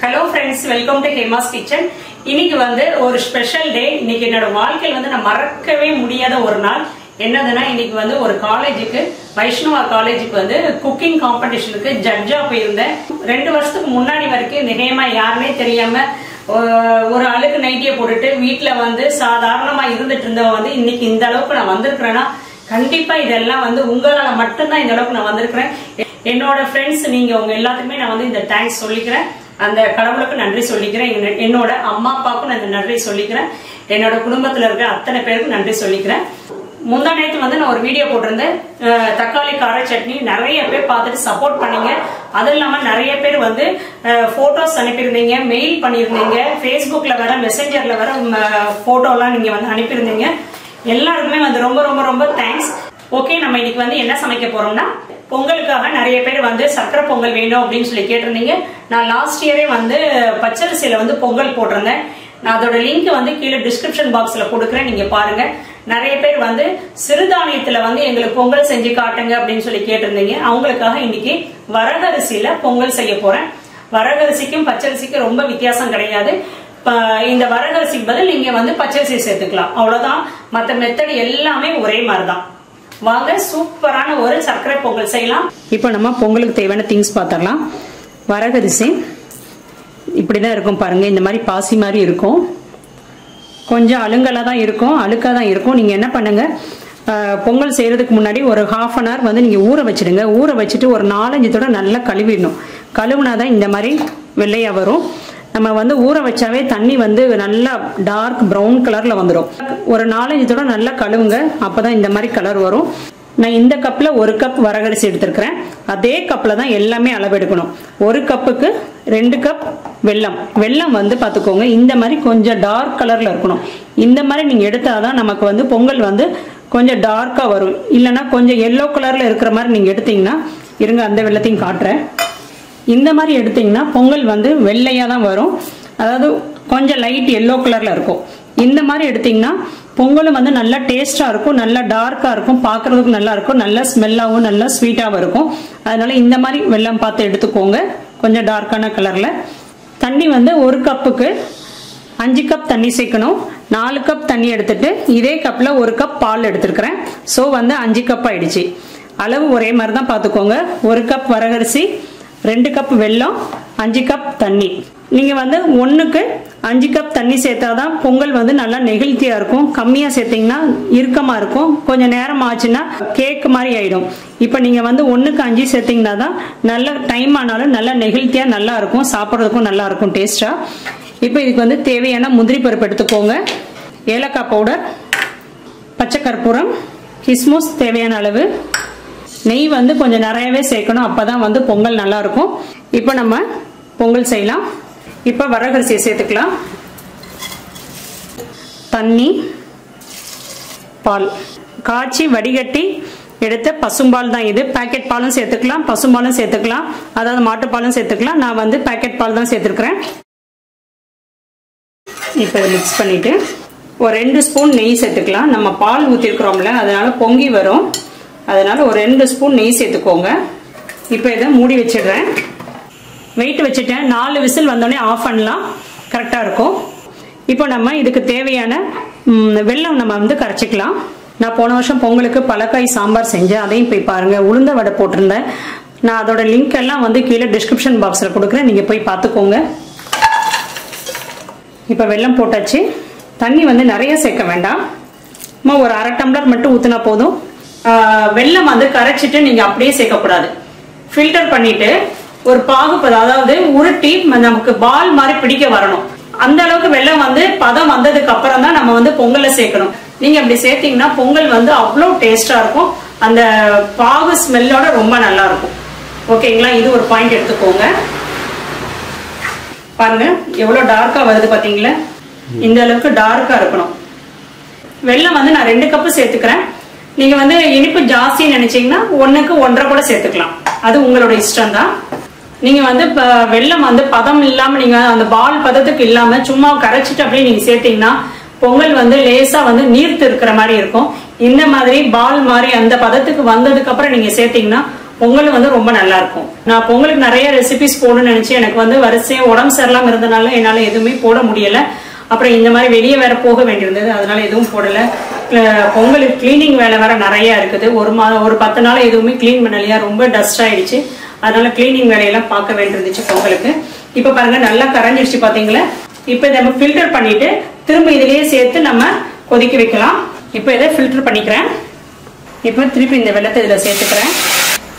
Hello friends, welcome to Hema's Kitchen. இன்னைக்கு வந்து ஒரு ஸ்பெஷல் டே. இன்னைக்கு என்னோட வாழ்க்கையில வந்து நான் மறக்கவே முடியாத ஒரு நாள். என்னதுன்னா இன்னைக்கு வந்து ஒரு காலேஜுக்கு வைஷ்ணவா காலேஜுக்கு வந்து குக்கிங் காம்படிஷனுக்கு ஜட்ஜா போயிருந்தேன். 2 வருஷத்துக்கு முன்னாடி வரைக்கும் இந்த ஹேமா யாருன்னே தெரியாம ஒரு அழுக்கு நைட்டியை போட்டுட்டு வீட்டுல வந்து சாதாரணமா இருந்துட்டு இருந்தவ வந்து இன்னைக்கு இந்த அளவுக்கு நான் வந்திருக்கிறேன்னா கண்டிப்பா இதெல்லாம் வந்து உங்களால மட்டும்தான் இந்த அளவுக்கு நான் வந்திருக்கிறேன். என்னோட ஃப்ரெண்ட்ஸ் நீங்க உங்க எல்லாத்துக்குமே நான் வந்து இந்த தேங்க்ஸ் சொல்லிக்கிறேன். அந்த கடவுளுக்கு நன்றி சொல்லிக்கிறேன். என்னோட அம்மா அப்பாவுக்கும் நான் நன்றி சொல்லிக்கிறேன். என்னோட குடும்பத்துல இருக்க அத்தனை பேருக்கு நன்றி சொல்லிக்கிறேன். முந்தா நேற்று வந்து நான் ஒரு வீடியோ போட்டிருந்தேன், தக்காளி கார சட்னி. நிறைய பேர் பார்த்துட்டு சப்போர்ட் பண்ணீங்க. அது இல்லாம நிறைய பேர் வந்து போட்டோஸ் அனுப்பியிருந்தீங்க, மெயில் பண்ணியிருந்தீங்க, பேஸ்புக்ல வர மெசேஞ்சர்ல வர போட்டோ எல்லாம் நீங்க வந்து அனுப்பியிருந்தீங்க. எல்லாருக்குமே வந்து ரொம்ப ரொம்ப ரொம்ப தேங்க்ஸ். ஓகே, நம்ம இன்னைக்கு வந்து என்ன சமைக்க போறோம்னா பொங்கலுக்காக நிறைய பேர் வந்து சக்கரை பொங்கல் வேணும் அப்படின்னு சொல்லி கேட்டிருந்தீங்க. நான் லாஸ்ட் இயரே வந்து பச்சரிசியில வந்து பொங்கல் போட்டிருந்தேன். நான் அதோட லிங்க் வந்து கீழே டிஸ்கிரிப்ஷன் பாக்ஸ்ல கொடுக்குறேன், நீங்க பாருங்க. நிறைய பேர் வந்து சிறுதானியத்துல வந்து எங்களுக்கு பொங்கல் செஞ்சு காட்டுங்க அப்படின்னு சொல்லி கேட்டிருந்தீங்க. அவங்களுக்காக இன்னைக்கு வரகரிசியில பொங்கல் செய்ய போறேன். வரகரிசிக்கும் பச்சரிசிக்கும் ரொம்ப வித்தியாசம் கிடையாது. இந்த வரகரிசிக்கு பதில் நீங்க வந்து பச்சரிசி சேர்த்துக்கலாம், அவ்வளவுதான். மற்ற மெத்தட் எல்லாமே ஒரே மாதிரிதான். வாங்க சூப்பரான ஒரு சர்க்கரை பொங்கல் செய்யலாம். இப்போ நம்ம பொங்கலுக்கு தேவையான திங்ஸ் பார்த்தரலாம். வரகரிசி இப்படிதான் இருக்கும் பாருங்க. இந்த மாதிரி பாசி மாதிரி இருக்கும், கொஞ்சம் அழுங்கலா தான் இருக்கும், அழுக்கா தான் இருக்கும். நீங்க என்ன பண்ணுங்க, பொங்கல் செய்யறதுக்கு முன்னாடி ஒரு ½ அன் ஹவர் வந்து நீங்க ஊற வச்சிடுங்க. ஊற வச்சுட்டு ஒரு 4-5 தடவை நல்லா கழுவிடணும். கழுவுனாதான் இந்த மாதிரி வெள்ளையா வரும். நம்ம வந்து ஊற வச்சாவே தண்ணி வந்து நல்லா டார்க் ப்ரௌன் கலர்ல வந்துடும். ஒரு 4-5 தடவை நல்லா கழுவுங்க, அப்பதான் இந்த மாதிரி கலர் வரும். நான் இந்த கப்ல 1 கப் வரகரிசி எடுத்திருக்கிறேன். அதே கப்ல தான் எல்லாமே அளவு எடுக்கணும். 1 கப்புக்கு 2 கப் வெல்லம். வெல்லம் வந்து பாத்துக்கோங்க, இந்த மாதிரி கொஞ்சம் டார்க் கலர்ல இருக்கணும். இந்த மாதிரி நீங்க எடுத்தாதான் நமக்கு வந்து பொங்கல் வந்து கொஞ்சம் டார்க்கா வரும். இல்லைன்னா கொஞ்சம் எல்லோ கலர்ல இருக்கிற மாதிரி நீங்க எடுத்தீங்கன்னா, இருங்க அந்த வெள்ளத்தையும் காட்டுறேன். இந்த மாதிரி எடுத்தீங்கன்னா பொங்கல் வந்து வெள்ளையா தான் வரும், அதாவது கொஞ்சம் லைட் எல்லோ கலர்ல இருக்கும். இந்த மாதிரி எடுத்தீங்கன்னா பொங்கலும் வந்து நல்லா டேஸ்டா இருக்கும், நல்லா டார்க்கா இருக்கும், பாக்குறதுக்கு நல்லா இருக்கும், நல்ல ஸ்மெல்லாவும் நல்லா ஸ்வீட்டாவும் இருக்கும். அதனால இந்த மாதிரி வெல்லம் பார்த்து எடுத்துக்கோங்க, கொஞ்சம் டார்க்கான கலர்ல. தண்ணி வந்து 1 கப்புக்கு 5 கப் தண்ணி சேர்க்கணும். 4 கப் தண்ணி எடுத்துட்டு இதே கப்ல 1 கப் பால் எடுத்துருக்கிறேன். ஸோ வந்து 5 கப் ஆயிடுச்சு. அளவு ஒரே மாதிரி தான் பார்த்துக்கோங்க. 1 கப் வரகரிசி, 2 கப் வெல்லம், 5 கப் தண்ணி. நீங்க வந்து 1க்கு 5 கப் தண்ணி சேர்த்தாதான் பொங்கல் வந்து நல்லா நெகிழ்த்தியா இருக்கும். கம்மியா சேர்த்தீங்கன்னா இறுக்கமா இருக்கும், கொஞ்சம் நேரம் ஆச்சுன்னா கேக் மாதிரி ஆயிடும். இப்ப நீங்க வந்து 1க்கு 5 சேர்த்தீங்கன்னா தான் நல்ல டைம் ஆனாலும் நல்லா நெகிழ்த்தியா நல்லா இருக்கும், சாப்பிட்றதுக்கும் நல்லா இருக்கும் டேஸ்டா. இப்போ இதுக்கு வந்து தேவையான முந்திரி பருப்பு எடுத்துக்கோங்க, ஏலக்காய் பவுடர், பச்சை கற்பூரம், கிஸ்மிஸ் தேவையான அளவு, நெய் வந்து கொஞ்சம் நிறையவே சேர்க்கணும், அப்பதான் வந்து பொங்கல் நல்லா இருக்கும். இப்போ நம்ம பொங்கல் செய்யலாம். இப்போ வரகரிசியை சேர்த்துக்கலாம். தண்ணி, பால் காய்ச்சி வடிகட்டி எடுத்த பசும்பால் தான் இது. பாக்கெட் பாலும் சேர்த்துக்கலாம், பசும்பாலும் சேர்த்துக்கலாம், அதாவது மாட்டுப்பாலும் சேர்த்துக்கலாம். நான் வந்து பாக்கெட் பால் தான் சேர்த்துருக்கிறேன். இப்போ மிக்ஸ் பண்ணிட்டு ஒரு 2 ஸ்பூன் நெய் சேர்த்துக்கலாம். நம்ம பால் ஊற்றிருக்கிறோம்ல, அதனால பொங்கி வரும், அதனால ஒரு 2 ஸ்பூன் நெய் சேர்த்துக்கோங்க. இப்போ இதை மூடி வச்சிடுறேன். வெயிட் வச்சுட்டேன். 4 விசில் வந்தோடனே ஆஃப் பண்ணலாம், கரெக்டாக இருக்கும். இப்போ நம்ம இதுக்கு தேவையான வெல்லம் நம்ம வந்து கரைச்சிக்கலாம். நான் போன வருஷம் பொங்கலுக்கு பலக்காய் சாம்பார் செஞ்சேன், அதையும் போய் பாருங்க. உளுந்த வடை போட்டிருந்தேன். நான் அதோட லிங்க் எல்லாம் வந்து கீழே டிஸ்கிரிப்ஷன் பாக்ஸில் கொடுக்குறேன், நீங்கள் போய் பார்த்துக்கோங்க. இப்போ வெல்லம் போட்டாச்சு. தண்ணி வந்து நிறைய சேர்க்க வேண்டாம், ஒரு 1/2 டம்ளர் மட்டும் ஊற்றினா போதும். வெல்லம் வந்து கரைச்சிட்டு நீங்க அப்படியே சேர்க்கக்கூடாது, ஃபில்டர் பண்ணிட்டு ஒரு பாகுபதம், அதாவது உருட்டி நமக்கு பால் மாதிரி பிடிக்க வரணும். அந்த அளவுக்கு வெல்லம் வந்து பதம் வந்ததுக்கு அப்புறம் தான் நம்ம வந்து பொங்கல்ல சேர்க்கணும். நீங்க அப்படி சேர்த்தீங்கன்னா பொங்கல் வந்து அவ்வளோ டேஸ்டா இருக்கும், அந்த பாகு ஸ்மெல்லோட ரொம்ப நல்லா இருக்கும். ஓகேங்களா, இது ஒரு பாயிண்ட் எடுத்துக்கோங்க. பாருங்க எவ்வளவு டார்க்கா வருது பாத்தீங்களா, இந்த அளவுக்கு டார்க்கா இருக்கணும். வெல்லம் வந்து நான் 2 கப்பு சேர்த்துக்கிறேன். நீங்க வந்து இனிப்பு ஜாஸ்தி நினைச்சீங்கன்னா 1க்கு 1.5 கூட சேர்த்துக்கலாம், அது உங்களோட இஷ்டம் தான். நீங்க வந்து வெல்லம் வந்து பதம் இல்லாம, நீங்க அந்த பால் பதத்துக்கு இல்லாம சும்மா கரைச்சிட்டு அப்படியே நீங்க சேர்த்தீங்கன்னா பொங்கல் வந்து லேசா வந்து நீர்த்து இருக்கிற மாதிரி இருக்கும். இந்த மாதிரி பால் மாதிரி அந்த பதத்துக்கு வந்ததுக்கு அப்புறம் நீங்க சேர்த்தீங்கன்னா பொங்கல் வந்து ரொம்ப நல்லா இருக்கும். நான் பொங்கலுக்கு நிறைய ரெசிபிஸ் போடணும்னு நினைச்சேன். எனக்கு வந்து வரிசையா உடம்பு சரியில்லாம இருந்தனால என்னால எதுவுமே போட முடியல. அப்புறம் இந்த மாதிரி வெளியே வேற போக வேண்டியிருந்தது, அதனால எதுவும் போடல. பொங்கலுக்கு கிளீனிங் வேலை வேற நிறைய இருக்குது. ஒரு 10 நாள் எதுவுமே கிளீன் பண்ணலையா, ரொம்ப டஸ்ட் ஆயிடுச்சு. அதனால கிளீனிங் வேலையெல்லாம் பார்க்க வேண்டியிருந்துச்சு பொங்கலுக்கு. இப்ப பாருங்க நல்லா கரைஞ்சிடுச்சு பாத்தீங்களா. இப்ப இதை நம்ம ஃபில்டர் பண்ணிட்டு திரும்ப இதுலயே சேர்த்து நம்ம கொதிக்க வைக்கலாம். இப்ப இதை ஃபில்டர் பண்ணிக்கிறேன். இப்ப திருப்பி இந்த வெல்லத்தை இதுல சேர்த்துக்கிறேன்.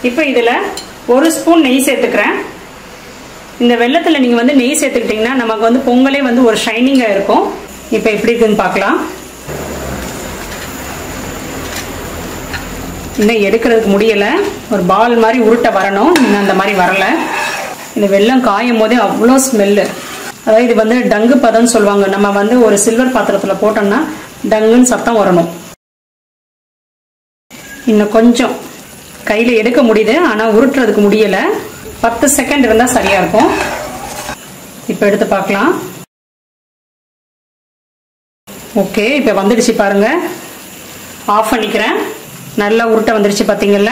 இப்ப இதுல 1 ஸ்பூன் நெய் சேர்த்துக்கிறேன். இந்த வெல்லத்துல நீங்க வந்து நெய் சேர்த்துக்கிட்டீங்கன்னா நமக்கு வந்து பொங்கலே வந்து ஒரு ஷைனிங்கா இருக்கும். இப்ப எப்படி இருக்குன்னு பார்க்கலாம். இன்னும் எடுக்கிறதுக்கு முடியல, ஒரு பால் மாதிரி உருட்ட வரணும். இன்னும் அந்த மாதிரி வரல. இந்த வெல்லம் காயும் போதே அவ்வளோ ஸ்மெல்லு. அதாவது இது வந்து டங்கு பதம்னு சொல்லுவாங்க. நம்ம வந்து ஒரு சில்வர் பாத்திரத்துல போட்டோம்னா டங்குன்னு சத்தம் வரணும். இன்னும் கொஞ்சம் கையில எடுக்க முடியுது, ஆனா உருட்டுறதுக்கு முடியல. 10 செகண்ட் இருந்தா சரியா இருக்கும். இப்ப எடுத்து பார்க்கலாம். ஓகே, இப்ப வந்துடுச்சு பாருங்க. ஆஃப் பண்ணிக்கிறேன். நல்லா உருட்ட வந்துடுச்சு பாத்தீங்கல்ல.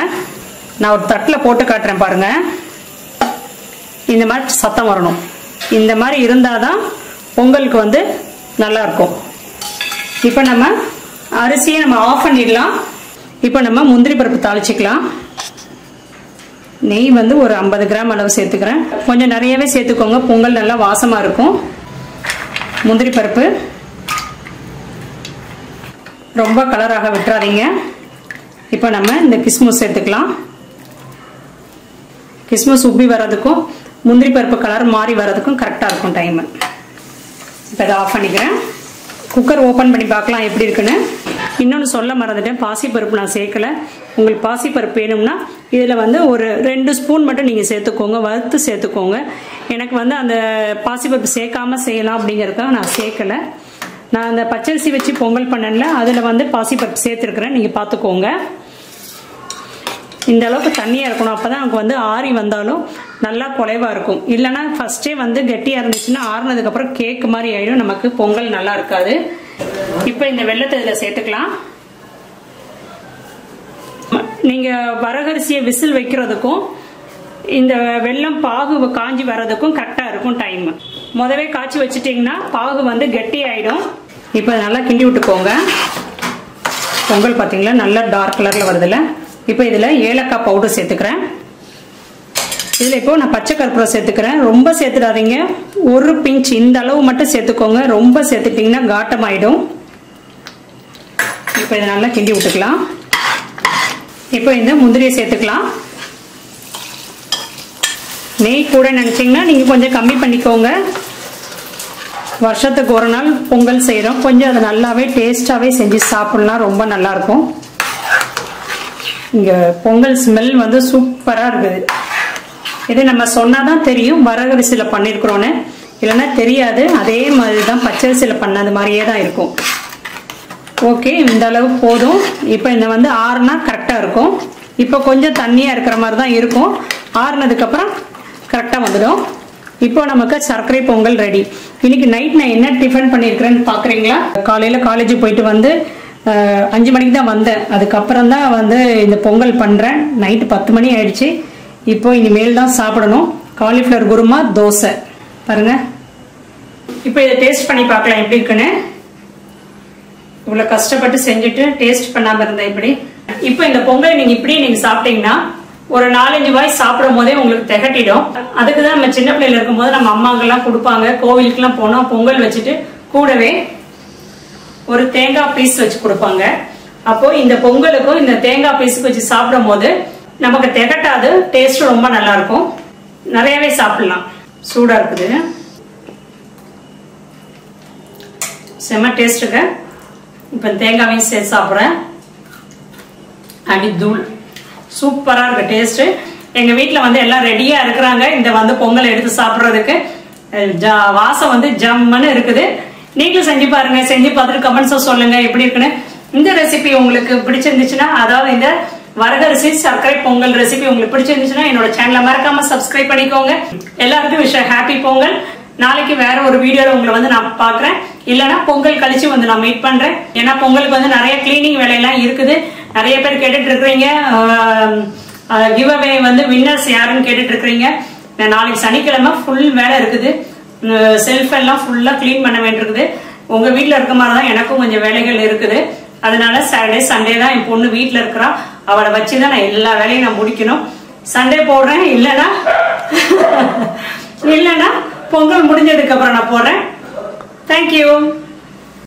நான் ஒரு தட்டில் போட்டு காட்டுறேன் பாருங்க. இந்த மாதிரி சத்தம் வரணும். இந்த மாதிரி இருந்தாதான் பொங்கலுக்கு வந்து நல்லா இருக்கும். இப்ப நம்ம அரிசியை நம்ம ஆஃப் பண்ணிடலாம். இப்ப நம்ம முந்திரி பருப்பு தாளிச்சுக்கலாம். நெய் வந்து ஒரு 50 கிராம் அளவு சேர்த்துக்கிறேன். கொஞ்சம் நிறையவே சேர்த்துக்கோங்க, பொங்கல் நல்லா வாசமா இருக்கும். முந்திரி பருப்பு ரொம்ப கலராக விட்டுறாதீங்க. இப்போ நம்ம இந்த கிஸ்மிஸ் சேர்த்துக்கலாம். கிஸ்மிஸ் உப்பி வர்றதுக்கும் முந்திரி பருப்பு கலர் மாறி வர்றதுக்கும் கரெக்டாக இருக்கும் டைம். இப்போ இதை ஆஃப் பண்ணிக்கிறேன். குக்கர் ஓப்பன் பண்ணி பார்க்கலாம் எப்படி இருக்குன்னு. இன்னொன்று சொல்ல மறந்துட்டேன், பாசிப்பருப்பு நான் சேர்க்கல. உங்களுக்கு பாசிப்பருப்பு வேணும்னா இதில் வந்து ஒரு 2 ஸ்பூன் மட்டும் நீங்கள் சேர்த்துக்கோங்க, வறுத்து சேர்த்துக்கோங்க. எனக்கு வந்து அந்த பாசிப்பருப்பு சேர்க்காம செய்யலாம் அப்படிங்கிறதுக்காக நான் சேர்க்கலை. நான் அந்த பச்சரிசி வச்சு பொங்கல் பண்ணல, அதில் வந்து பாசிப்பருப்பு சேர்த்துருக்குறேன். நீங்கள் பார்த்துக்கோங்க. இந்த அளவுக்கு தண்ணியாக இருக்கணும், அப்போ தான் நமக்கு வந்து ஆறி வந்தாலும் நல்லா குலைவாக இருக்கும். இல்லைன்னா ஃபஸ்ட்டே வந்து கெட்டியாக இருந்துச்சுன்னா ஆறுனதுக்கப்புறம் கேக் மாதிரி ஆகிடும், நமக்கு பொங்கல் நல்லா இருக்காது. இப்போ இந்த வெல்லத்தை இதில் சேர்த்துக்கலாம். நீங்கள் வரகரிசியை விசில் வைக்கிறதுக்கும் இந்த வெல்லம் பாகு காஞ்சி வர்றதுக்கும் கரெக்டாக இருக்கும் டைம். முதவே காய்ச்சி வச்சுட்டிங்கன்னா பாகு வந்து கெட்டி ஆகிடும். இப்போ நல்லா கிண்டி விட்டுக்கோங்க. பொங்கல் பார்த்தீங்களா நல்லா டார்க் கலரில் வருதுல்ல. இப்போ இதில் ஏலக்காய் பவுடர் சேர்த்துக்கிறேன். இதில் இப்போ நான் பச்சை கற்பூரம் சேர்த்துக்கிறேன். ரொம்ப சேர்த்துடாதீங்க, ஒரு பிஞ்ச் இந்த அளவு மட்டும் சேர்த்துக்கோங்க. ரொம்ப சேர்த்துட்டிங்கன்னா காட்டமாயிடும். இப்போ இதை நல்லா கிண்டி விட்டுக்கலாம். இப்போ இந்த முந்திரியை சேர்த்துக்கலாம். நெய் கூட நினைச்சீங்கன்னா நீங்க கொஞ்சம் கம்மி பண்ணிக்கோங்க. வருஷத்துக்கு ஒரு நாள் பொங்கல் செய்யறோம், கொஞ்சம் அது நல்லாவே டேஸ்டாவே செஞ்சு சாப்பிடலாம், ரொம்ப நல்லா இருக்கும். இங்க பொங்கல் ஸ்மெல் வந்து சூப்பரா இருக்குது. இது நம்ம சொன்னாதான் தெரியும் வரகரிசியில பண்ணிருக்கிறோன்னு, இல்லைன்னா தெரியாது. அதே மாதிரிதான் பச்சரிசியில பண்ணது மாதிரியே தான் இருக்கும். ஓகே, இந்த அளவு போதும். இப்போ இந்த வந்து ஆறுனா கரெக்டா இருக்கும். இப்போ கொஞ்சம் தண்ணியா இருக்கிற மாதிரி தான் இருக்கும். ஆறுனதுக்கு அப்புறம் கரெக்டா வந்துடும். இப்போ நமக்கு சர்க்கரை பொங்கல் ரெடி. இன்னைக்கு நைட் நான் என்ன டிஃபன் பண்ணிருக்கிறேன்னு பாக்குறீங்களா? காலையில காலேஜ் போயிட்டு வந்து 5 மணிக்கு தான் வந்தேன். அதுக்கப்புறம் தான் வந்து இந்த பொங்கல் பண்றேன். நைட்டு 10 மணி ஆயிடுச்சு. இப்போ இனிமேல் தான் சாப்பிடணும். காலிஃபிளவர் குருமா, தோசை பாருங்க. இப்போ இதை டேஸ்ட் பண்ணி பார்க்கலாம் எப்படி இருக்குன்னு. இவ்வளவு கஷ்டப்பட்டு செஞ்சுட்டு டேஸ்ட் பண்ணாம இருந்தேன் இப்படி. இப்போ இந்த பொங்கல் நீங்க இப்படி நீங்க சாப்பிட்டீங்கன்னா ஒரு 4-5 வாய் சாப்பிடும் போதே உங்களுக்கு திகட்டிடும். அதுக்குதான் நம்ம சின்ன பிள்ளைல இருக்கும் போது நம்ம அம்மாங்கெல்லாம் கொடுப்பாங்க. கோவிலுக்கு எல்லாம் போனா பொங்கல் வச்சுட்டு கூடவே ஒரு தேங்காய் பீஸ் வச்சு கொடுப்பாங்க. அப்போ இந்த பொங்கலுக்கும் இந்த தேங்காய் பீஸுக்கு வச்சு சாப்பிடும் போது நமக்கு திகட்டாது, டேஸ்ட் ரொம்ப நல்லா இருக்கும். நிறையவே சாப்பிடலாம். சூடா இருக்குது, செம்ம டேஸ்ட்டுங்க. இப்ப தேங்காவையும் சேர்த்து சாப்பிட்றேன். அடி தூள் சூப்பரா இருக்கு டேஸ்ட். எங்க வீட்டுல வந்து எல்லாம் ரெடியா இருக்கிறாங்க இந்த வந்து பொங்கல் எடுத்து சாப்பிடுறதுக்கு. வாசம் வந்து ஜம்முன்னு இருக்குது. நீங்களும் செஞ்சு பாருங்க. செஞ்சு பார்த்துட்டு கமெண்ட்ஸா சொல்லுங்க எப்படி இருக்குன்னு. இந்த ரெசிபி உங்களுக்கு பிடிச்சிருந்துச்சுன்னா, அதாவது இந்த வரகரிசி சர்க்கரை பொங்கல் ரெசிபி உங்களுக்கு பிடிச்சிருந்துச்சுன்னா என்னோட சேனலை மறக்காம சப்ஸ்கிரைப் பண்ணிக்கோங்க. எல்லாருக்கும் விஷயம் ஹாப்பி பொங்கல். நாளைக்கு வேற ஒரு வீடியோல உங்களை வந்து நான் பாக்குறேன். இல்லைன்னா பொங்கல் கழிச்சு வந்து நான் மீட் பண்றேன். ஏன்னா பொங்கலுக்கு வந்து நிறைய கிளீனிங் வேலையெல்லாம் இருக்குது. நிறைய பேர் கேட்டுட்டு இருக்கிறீங்க கிவ் அவே வந்து வின்னர்ஸ் யாருன்னு கேட்டுட்டு இருக்கிறீங்க. நாளைக்கு சனிக்கிழமை ஃபுல் வேலை இருக்குது. செல்ஃப் எல்லாம் ஃபுல்லா கிளீன் பண்ண வேண்டியிருக்குது. உங்க வீட்டுல இருக்க மாதிரிதான் எனக்கும் கொஞ்சம் வேலைகள் இருக்குது. அதனால சாட்டர்டே சண்டே தான் என் பொண்ணு வீட்டுல இருக்கிறா. அவளை வச்சுதான் நான் எல்லா வேலையும் நான் முடிக்கணும். சண்டே போடுறேன், இல்லைன்னா பொங்கல் முடிஞ்சதுக்கு அப்புறம் நான் போடுறேன். தேங்க்யூ.